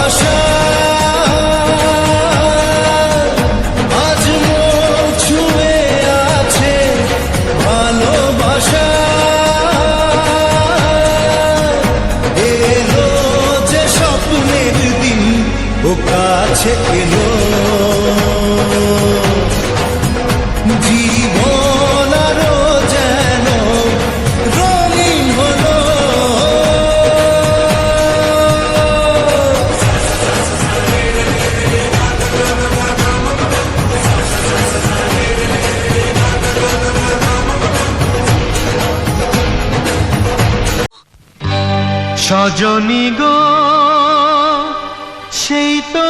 ভালোবাসা আজ মন ছুঁয়ে আছে, ভালোবাসা এলো যে স্বপ্নের দিন ও কাছে এলো, জীবন আরো যেন রঙিন হলো। সজনী গো সেই তো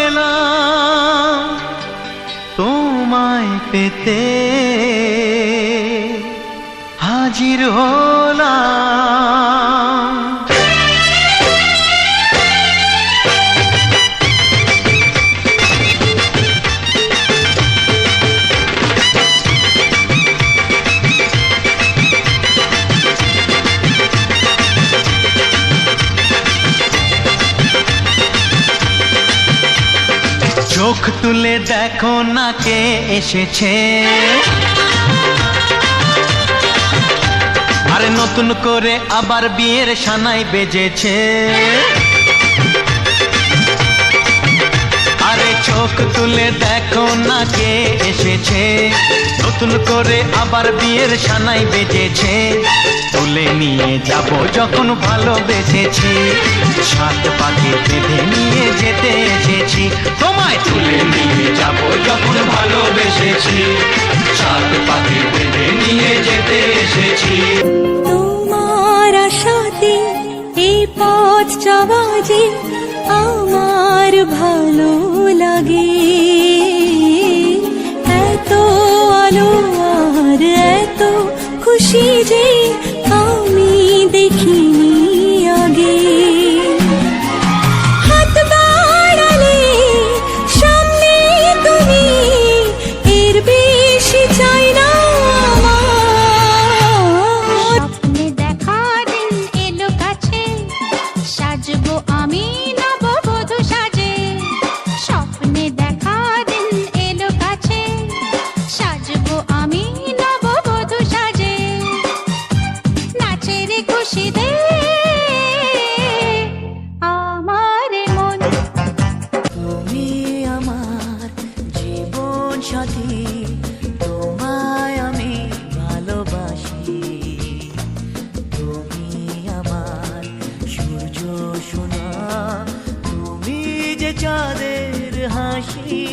এলাম তোমায় পেতে, হাজির হলাম। চোখ তুলে দেখো না কে এসেছে, আরে নতুন করে আবার বিয়ের সানাই বেজেছে। আরে চোখ তুলে দেখো না কে এসেছে, নতুন করে আবার বিয়ের সানাই বেজেছে। তুলে নিয়ে যাব যখন ভালোবেসেছি, সাত পাখি বেঁধে নিয়ে যেতে এসেছি। তোমায় তুলে নিয়ে যাব যখন ভালোবেসেছি, সাত পাখি বেঁধে নিয়ে যেতে এসেছি। তোমার আশাতে এই পথ যাওয়া যে আমার ভালো লাগে, এত আলো আর এত খুশি যে আমি দেখিনি আগে। হাত বাড়ালে সামনে তুমি, এর বেশি চাই না আমার। স্বপ্নে দেখা দিন এলো কাছে, সাজবো আমি নববধূ সাজে। স্বপ্নে দেখা দিন এলো কাছে, সাজবো আমি নববধূ সাজে। নাচের খুশিতে আমার মন। তুমি আমার জীবন সাথী, তোমায় আমি ভালোবাসি। তুমি আমার সূর্য সোনা, তুমি যে চাঁদের হাসি।